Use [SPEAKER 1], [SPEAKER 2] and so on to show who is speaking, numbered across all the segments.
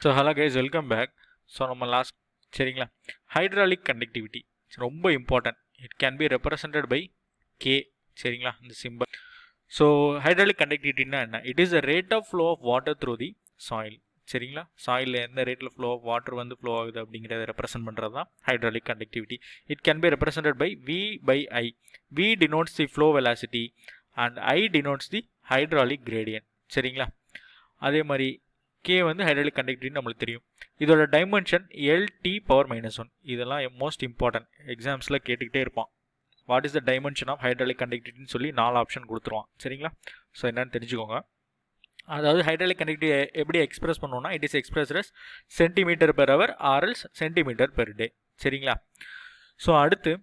[SPEAKER 1] So hello guys welcome back. So நம்ம last சரிங்களா hydraulic conductivity ரொம்ப important. It can be represented by K சரிங்களா இந்த symbol. So hydraulic கண்டக்டிவிட்டினா என்ன? It is the rate of flow of water through the soil சரிங்களா. சாயிலில் எந்த ரேட்டில் ஃப்ளோ ஆஃப் வாட்டர் வந்து ஃப்ளோ ஆகுது அப்படிங்கிறத ரெப்ரசென்ட் பண்ணுறது தான் hydraulic conductivity. It can be represented by V by I. V denotes the flow velocity and I denotes the hydraulic gradient சரிங்களா. அதே மாதிரி கே வந்து ஹைட்ராலிக் கண்டக்டிவிட்டி நம்மளுக்கு தெரியும். இதோட டைமென்ஷன் எல்டி பவர் -1. இதெல்லாம் மோஸ்ட் இம்பார்ட்டன்ட், எக்ஸாம்ஸில் கேட்டுக்கிட்டே இருப்பான். What is the dimension of hydraulic கண்டக்டிவிட்டின்னு சொல்லி 4 ஆப்ஷன் கொடுத்துருவான் சரிங்களா. ஸோ என்னன்னு தெரிஞ்சுக்கோங்க. அதாவது ஹைட்ராலிக் கண்டக்டிவிட்டி எப்படி எக்ஸ்பிரஸ் பண்ணுவோம்னா, it is express centimetre per hour or else centimetre per day சரிங்களா. ஸோ அடுத்து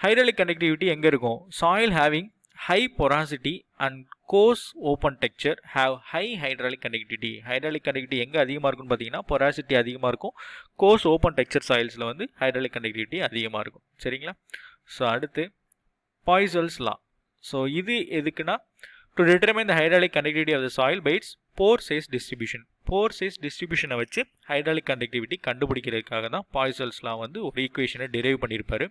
[SPEAKER 1] ஹைட்ராலிக் கண்டக்டிவிட்டி எங்கே இருக்கும்? Soil having high porosity and coarse open texture have high hydraulic conductivity. hydraulic conductivity எங்கே அதிகமாக இருக்குன்னு பார்த்தீங்கன்னா porosity அதிகமாக இருக்கும், coarse open texture soilsல வந்து hydraulic conductivity அதிகமாக இருக்கும் சரிங்களா. ஸோ அடுத்து பாய்சல்ஸ் லா. ஸோ இது எதுக்குன்னா to determine the hydraulic conductivity of the soil by its pore size distribution. pore size distribution வச்சு hydraulic conductivity கண்டுபிடிக்கிறதுக்காக தான் பாய்சல்ஸ் லா வந்து ஒரு ஈக்குவேஷனை டெரைவ் பண்ணியிருப்பாரு.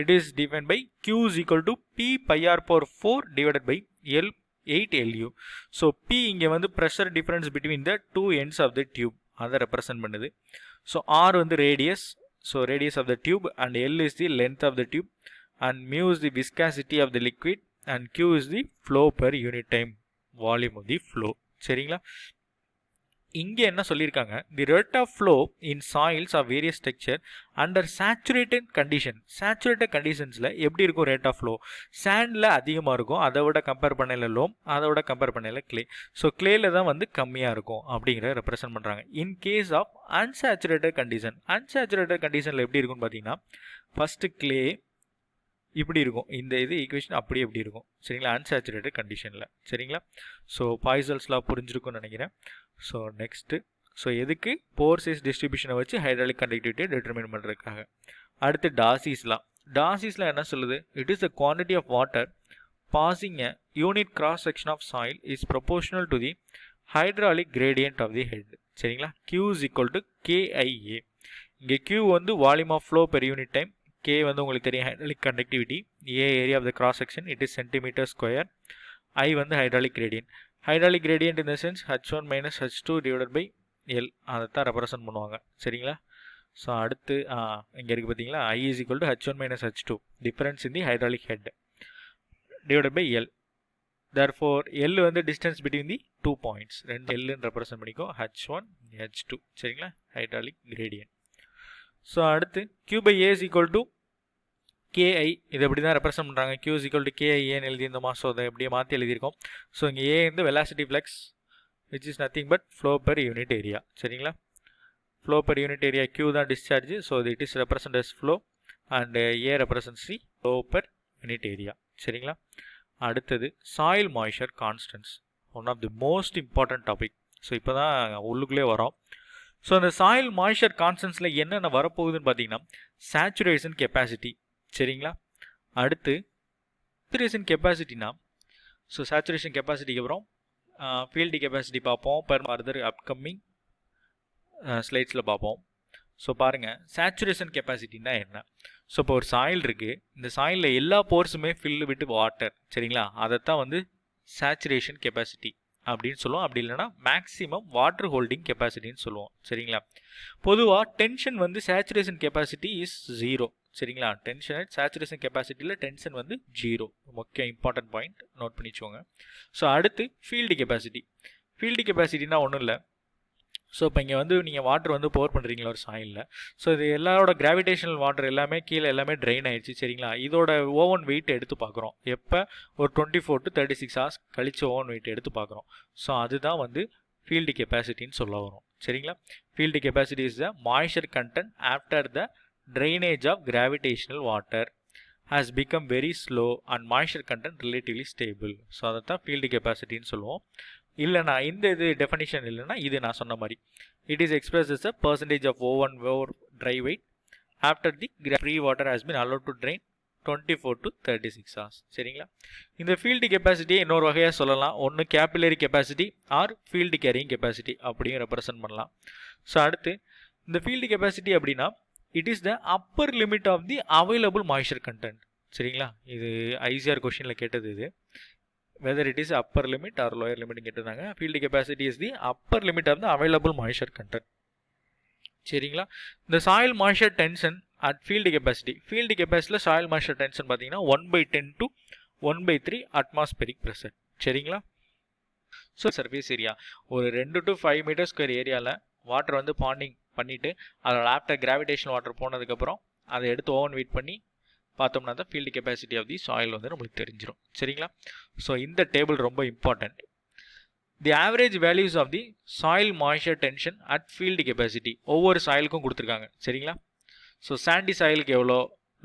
[SPEAKER 1] It is defined by Q is equal to P pi r power 4 divided by L 8 LU. So P இங்கே வந்து pressure difference between the two ends of the tube அதை represent பண்ணுது. So R வந்து radius, so radius of the tube, and L is the length of the tube, and mu is the viscosity of the liquid, and Q is the flow per unit time volume of the flow சரிங்களா. இங்கே என்ன சொல்லியிருக்காங்க? The rate of flow in soils of various structure under saturated condition. Saturated கண்டிஷன்ஸில் எப்படி இருக்கும் rate of flow? சாண்டில் அதிகமாக இருக்கும், அதை விட கம்பேர் பண்ணல லோம், அதை விட கம்பேர் பண்ணல கிளே. ஸோ கிளேல தான் வந்து கம்மியாக இருக்கும் அப்படிங்கிறத ரெப்ரசென்ட் பண்ணுறாங்க. In case of unsaturated condition, unsaturated கண்டிஷனில் எப்படி இருக்கும்னு பார்த்தீங்கன்னா ஃபஸ்ட்டு கிளே இப்படி இருக்கும், இந்த இது ஈக்குவேஷன் அப்படியே எப்படி இருக்கும் சரிங்களா அன்சேச்சுரேட்டட் கண்டிஷனில் சரிங்களா. ஸோ பாய்சல்ஸ்லாம் புரிஞ்சிருக்கும்னு நினைக்கிறேன். ஸோ நெக்ஸ்ட்டு ஸோ எதுக்கு? போர் சைஸ் டிஸ்ட்ரிபியூஷனை வச்சு ஹைட்ராலிக் கண்டக்டிவிட்டியை டிட்டர்மின் பண்ணுறதுக்காக. அடுத்து டாசிஸ்லாம். டாசிஸ்லாம் என்ன சொல்லுது? It is the quantity of water passing a unit cross section of soil is proportional to the hydraulic gradient of the head சரிங்களா. Q is equal to KIA. இங்கே Q வந்து volume of flow per unit time, K வந்து உங்களுக்கு தெரியும் hydraulic conductivity, A area of the cross section, it is centimetre square, I வந்து hydraulic gradient. Hydraulic gradient in the sense H1 minus H2 divided by L, அதை தான் represent பண்ணுவாங்க சரிங்களா. So அடுத்து இங்கே இருக்குது பார்த்தீங்களா, I is equal to H1 minus H2 difference in the hydraulic head divided by L. therefore L வந்து distance between the 2 points, ரெண்டு L ரெப்ரசன்ட் பண்ணிக்கோ, H1 H2 சரிங்களா ஹைட்ராலிக் கிரேடியன்ட். ஸோ அடுத்து Q by A is equal to KI, இது எப்படி தான் represent பண்ணுறாங்க? Q is equal to KI ஏன்னு எழுதியிருந்தோமா? ஸோ அதை எப்படியே மாற்றி எழுதியிருக்கோம். ஸோ இங்கே A வந்து velocity flux which is nothing but flow per unit area சரிங்களா. Flow per unit area Q தான் discharge, so it is represent as flow and A represents the flow per unit area சரிங்களா. அடுத்தது soil moisture constants, one of the most important topic. So இப்போ தான் உள்ளுக்குள்ளே வரோம். So அந்த soil moisture கான்ஸ்டன்ஸில் என்னென்ன வரப்போகுதுன்னு பார்த்தீங்கன்னா சேச்சுரேஷன் கெப்பாசிட்டி சரிங்களா. அடுத்து சேச்சுரேஷன் கெப்பாசிட்டினா, ஸோ சேச்சுரேஷன் கெப்பாசிட்டிக்கு அப்புறம் ஃபீல்டு கெப்பாசிட்டி பார்ப்போம், ஃபர்தர் அப்கமிங் ஸ்லைட்ஸில் பார்ப்போம். ஸோ பாருங்கள் சேச்சுரேஷன் கெப்பாசிட்டினா என்ன? ஸோ இப்போ ஒரு சாயில் இருக்குது, இந்த சாயிலில் எல்லா போர்ஸுமே ஃபில் விட்டு வாட்டர் சரிங்களா, அதைத்தான் வந்து சேச்சுரேஷன் கெப்பாசிட்டி அப்படின்னு சொல்லுவோம். அப்படி இல்லைனா மேக்ஸிமம் வாட்டர் ஹோல்டிங் கெப்பாசிட்டின்னு சொல்லுவோம் சரிங்களா. பொதுவாக டென்ஷன் வந்து சேச்சுரேஷன் கெப்பாசிட்டி இஸ் 0 சரிங்களா. டென்ஷன் சேச்சுரேஷன் கெப்பாசிட்டியில் டென்ஷன் வந்து 0, முக்கிய இம்பார்ட்டன்ட் பாயிண்ட் நோட் பண்ணி வச்சுக்கோங்க. ஸோ அடுத்து ஃபீல்டு கெப்பாசிட்டி. ஃபீல்டு கெப்பாசிட்டினா ஒன்றும் இல்லை. ஸோ இப்போ இங்கே வந்து நீங்கள் வாட்டர் வந்து போர் பண்ணுறீங்களா ஒரு சாயிலில், ஸோ இது எல்லாரோட கிராவிடேஷனல் வாட்டர் எல்லாமே கீழே எல்லாமே ட்ரெயின் ஆயிடுச்சு சரிங்களா. இதோட ஓவன் வெயிட் எடுத்து பார்க்குறோம் எப்போ? ஒரு 24 to 36 hours கழிச்சு ஓவன் வெயிட் எடுத்து பார்க்குறோம். ஸோ அதுதான் வந்து ஃபீல்டு கெப்பாசிட்டின்னு சொல்ல வரும் சரிங்களா. Field capacity is the moisture content after the drainage of gravitational water has become very slow and moisture content relatively stable. So அதை தான் ஃபீல்டு கெப்பாசிட்டின்னு சொல்லுவோம். இல்லைனா இந்த இது டெஃபனிஷன் இல்லைனா இது நான் சொன்ன மாதிரி it is express as a percentage of O1 over dry weight after the free water has been allowed to drain 24 to 36 hours. சரிங்களா? இந்த ஃபீல்டு கெப்பாசிட்டியை இன்னொரு வகையாக சொல்லலாம். ஒன்று capillary capacity or field carrying capacity அப்படியும் ரெப்ரசன்ட் பண்ணலாம். ஸோ அடுத்து இந்த ஃபீல்டு கெப்பாசிட்டி அப்படின்னா it is the upper limit of the available moisture content. சரிங்களா? இது ஐசிஆர் கொஸ்டினில் கேட்டது இது. Whether it is upper limit or lower limit கேட்டிருந்தாங்க. Field capacity is the upper limit of the available moisture content. சரிங்களா? இந்த soil moisture tension at field capacity. Field கெப்பாசிட்டியில் soil moisture tension பார்த்தீங்கன்னா 1/10 to 1/3 அட்மாஸ்பெரிக் ப்ரெஷர். சரிங்களா? So surface area ஒரு 2 to 5 metre square ஏரியாவில் water வந்து bonding பண்ணிவிட்டு அதோட ஆஃப்டர் கிராவிடேஷன் வாட்டர் போனதுக்கப்புறம் அதை எடுத்து ஓவன் வெயிட் பண்ணி பார்த்தோம்னா தான் field capacity of the soil வந்து நம்மளுக்கு தெரிஞ்சிடும். சரிங்களா? ஸோ இந்த டேபிள் ரொம்ப important. The average values of the soil moisture tension at field capacity ஒவ்வொரு சாயிலுக்கும் கொடுத்துருக்காங்க. சரிங்களா? ஸோ சாண்டி சாயிலுக்கு எவ்வளோ,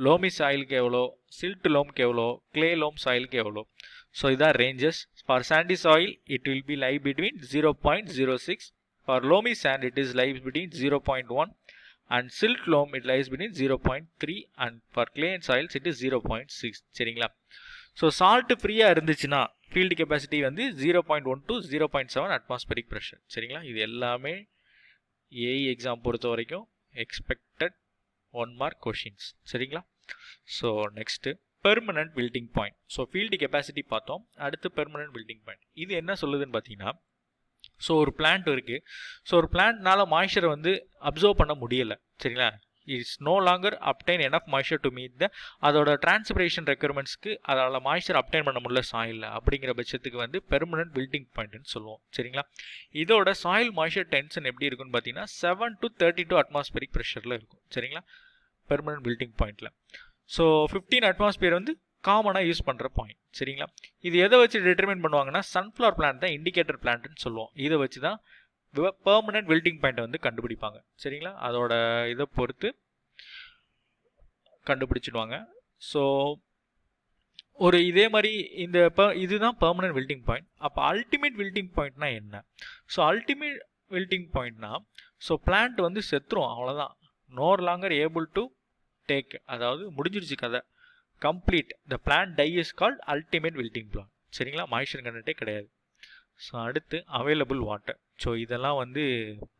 [SPEAKER 1] லோமி சாயிலுக்கு எவ்வளோ, சில்ட் லோம்க்கு எவ்வளோ, கிளே லோம் சாயிலுக்கு எவ்வளோ. ஸோ இதான் ranges. For sandy soil it will be lie between 0.06. For loamy sand it is lie between 0.1. and silt loam it lies between 0.3 and for clay and soils it is 0.6. சரிங்களா? So salt ஃப்ரீயாக இருந்துச்சுன்னா field capacity வந்து 0.1 to 0.7 atmospheric pressure. சரிங்களா? இது எல்லாமே AE exam பொறுத்த வரைக்கும் expected 1 mark questions. சரிங்களா? So next permanent wilting point. So field capacity பார்த்தோம். அடுத்து பெர்மனன்ட் பில்டிங் பாயிண்ட். இது என்ன சொல்லுதுன்னு பார்த்தீங்கன்னா, ஸோ ஒரு பிளான்ட் இருக்குது. ஸோ ஒரு பிளான்ட்னால மாய்ஸ்சரை வந்து அப்சர்வ் பண்ண முடியலை. சரிங்களா? It's no longer obtain enough moisture to meet the அதோட டிரான்ஸ்பிரேஷன் ரெக்யர்மெண்ட்ஸ்க்கு அதோட மாய்ஸ்சர் அப்டைன் பண்ண முடியல சாயிலில். அப்படிங்கிற பட்சத்துக்கு வந்து பெர்மனன்ட் பில்டிங் பாயிண்ட்னு சொல்லுவோம். சரிங்களா? இதோட சாயில் மாய்ஸ்சர் டென்ஷன் எப்படி இருக்குன்னு பார்த்தீங்கன்னா 7 to 32 அட்மாஸ்பெரிக் ப்ரெஷரில் இருக்கும். சரிங்களா? பெர்மனன்ட் பில்டிங் பாயிண்டில். ஸோ 15 அட்மாஸ்பியர் வந்து காமனாக யூஸ் பண்ணுற பாயிண்ட். சரிங்களா? இது எதை வச்சு டிட்டர்மின் பண்ணுவாங்கன்னா சன்ஃப்ளவர் பிளான்ட் தான் இண்டிகேட்டர் பிளான்ட்னு சொல்லுவோம். இதை வச்சு தான் பெர்மனன்ட் பில்டிங் பாயிண்ட்டை வந்து கண்டுபிடிப்பாங்க. சரிங்களா? அதோட இதை பொறுத்து கண்டுபிடிச்சிடுவாங்க. ஸோ ஒரு இதே மாதிரி இந்த இதுதான் பெர்மனன்ட் பில்டிங் பாயிண்ட். அப்போ அல்டிமேட் பில்டிங் பாயிண்ட்னா என்ன? ஸோ அல்டிமேட் பில்டிங் பாயிண்ட்னா ஸோ பிளான்ட் வந்து செத்துரும், அவ்வளோதான். No longer able to take, அதாவது முடிஞ்சிருச்சு கதை, complete. The plant die is called ultimate wilting plant. சரிங்களா? மாய்ஸ்சர் கண்டென்ட்டே கிடையாது. ஸோ அடுத்து அவைலபிள் வாட்டர். ஸோ இதெல்லாம் வந்து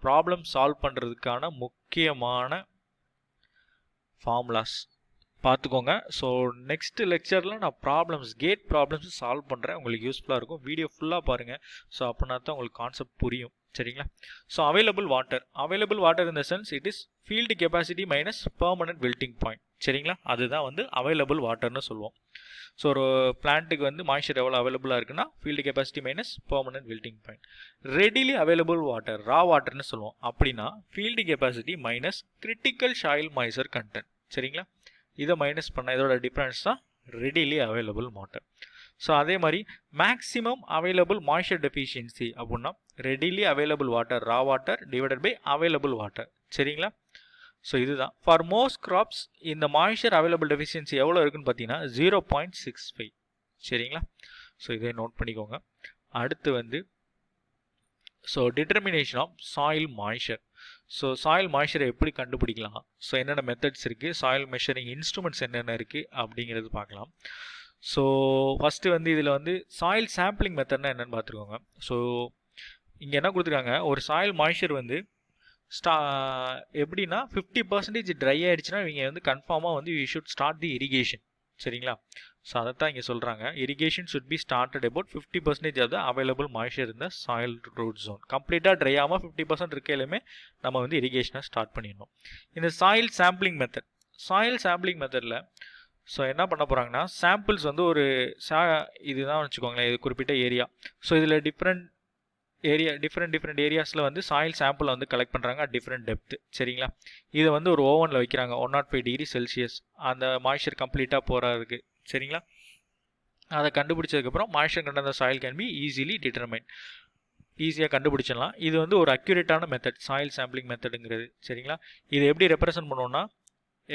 [SPEAKER 1] ப்ராப்ளம் சால்வ் பண்ணுறதுக்கான முக்கியமான ஃபார்முலாஸ் பார்த்துக்கோங்க. ஸோ நெக்ஸ்ட் லெக்சரில் நான் கேட் ப்ராப்ளம்ஸ் சால்வ் பண்ணுறேன். உங்களுக்கு யூஸ்ஃபுல்லாக இருக்கும். வீடியோ ஃபுல்லாக பாருங்கள். ஸோ அப்படின்னா தான் உங்களுக்கு கான்செப்ட் புரியும். சரிங்களா? So available water in the sense it is field capacity minus permanent wilting point. சரிங்களா? அதுதான் வந்து அவைலபிள் வாட்டர்னு சொல்லுவோம். ஸோ ஒரு பிளான்ட்டுக்கு வந்து மாய்ஸ்சர் எவ்வளோ அவைலபிளாக இருக்குன்னா field capacity minus permanent wilting point. Readily available water ரா வாட்டர்னு சொல்லுவோம். அப்படின்னா field capacity minus critical soil moisture content. சரிங்களா? இதை மைனஸ் பண்ண இதோட டிஃப்ரென்ஸ் தான் ரெடிலி அவைலபிள் வாட்டர். ஸோ அதே மாதிரி மேக்ஸிமம் அவைலபிள் மாய்ஸ்சர் டெஃபிஷியன்சி அப்படின்னா ரெடிலி அவைலபிள் வாட்டர் ரா water divided by available water. சரிங்களா? ஸோ இதுதான் ஃபார் மோஸ்ட் கிராப்ஸ் இந்த மாய்ஸ்சர் அவைலபிள் டெஃபிஷியன்சி எவ்வளோ இருக்குன்னு பார்த்தீங்கன்னா 0.65. சரிங்களா? ஸோ இதை நோட் பண்ணிக்கோங்க. அடுத்து வந்து so determination of soil moisture. So soil மாய்ஸ்சரை எப்படி கண்டுபிடிக்கலாம், ஸோ என்னென்ன மெத்தட்ஸ் இருக்குது, சாயில் மெஷரிங் இன்ஸ்ட்ருமெண்ட்ஸ் என்னென்ன இருக்குது அப்படிங்கிறது பார்க்கலாம். ஸோ ஃபஸ்ட்டு வந்து இதில் வந்து சாயில் சாம்பிளிங் மெத்தட்னா என்னென்னு பார்த்துருக்கோங்க. ஸோ இங்கே என்ன கொடுத்துருக்காங்க, ஒரு சாயில் மாய்ஸ்சர் வந்து எப்படின்னா 50% ட்ரை ஆகிடுச்சுன்னா இவங்க வந்து கன்ஃபார்மாக வந்து you should start the irrigation. சரிங்களா? ஸோ அதை தான் இங்கே சொல்கிறாங்க. Irrigation should be started about 50% of the available moisture இந்த சாயில் ரூட் ஜோன். கம்ப்ளீட்டாக ட்ரை ஆகாமல் 50% இருக்கையிலுமே நம்ம வந்து இரிகேஷனை ஸ்டார்ட் பண்ணிடணும். இந்த சாயில் சாம்பிளிங் மெத்தடில் ஸோ என்ன பண்ண போகிறாங்கன்னா சாம்பிள்ஸ் வந்து ஒரு இதுதான் வச்சுக்கோங்களேன், இது குறிப்பிட்ட ஏரியா. ஸோ இதில் டிஃப்ரெண்ட் ஏரியாஸில் வந்து சாயில் சாம்பிளை வந்து கலெக்ட் பண்ணுறாங்க அட் டிஃப்ரெண்ட் டெப்த்து. சரிங்களா? இதை வந்து ஒரு ஓவனில் வைக்கிறாங்க 105 டிகிரி செல்சியஸ் அந்த மாய்ஸ்சர் கம்ப்ளீட்டாக போகிறதுக்கு. சரிங்களா? அதை கண்டுபிடிச்சதுக்கப்புறம் moisture content soil can be easily determine, ஈஸியாக கண்டுபிடிச்சிடலாம். இது வந்து ஒரு அக்யூரேட்டான மெத்தட் சாயில் சாம்பிளிங் மெத்தடுங்கிறது. சரிங்களா? இதை எப்படி ரெப்ரசன்ட் பண்ணுவோம்னா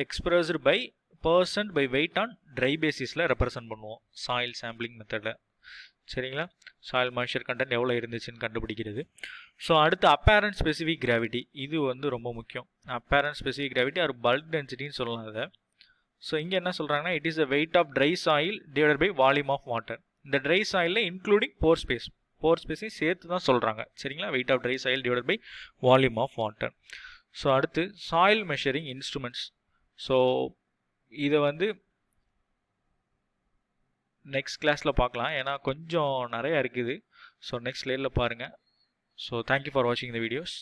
[SPEAKER 1] expressed by % by weight on dry பேசிஸில் ரெப்ரசன்ட் பண்ணுவோம் சாயில் சாம்பிளிங் மெத்தடில். சரிங்களா? சாயில் மாய்ஸ்சர் கண்டென்ட் எவ்வளோ இருந்துச்சுன்னு கண்டுபிடிக்கிறது. ஸோ அடுத்து அப்பேரண்ட் ஸ்பெசிஃபிக் கிராவிட்டி. இது வந்து ரொம்ப முக்கியம். அப்பேரண்ட் ஸ்பெசிஃபிக் கிராவிட்டி ஒரு பல்க் டென்சிட்டின்னு சொல்லலாம். அதை ஸோ இங்கே என்ன சொல்கிறாங்கன்னா it is the weight of dry soil divided by volume of water. இந்த ட்ரை சாயிலில் இன்க்ளூடிங் போர் ஸ்பேஸையும் சேர்த்து தான் சொல்கிறாங்க சரிங்களா. Weight of dry soil divided by volume of water. So அடுத்து சாயில் மெஷரிங் இன்ஸ்ட்ருமெண்ட்ஸ். ஸோ இதை வந்து நெக்ஸ்ட் கிளாஸில் பார்க்கலாம், ஏன்னா கொஞ்சம் நிறையா இருக்குது. ஸோ நெக்ஸ்ட் ஸ்லைடில் பாருங்கள். ஸோ தேங்க்யூ ஃபார் வாட்சிங் த வீடியோஸ்.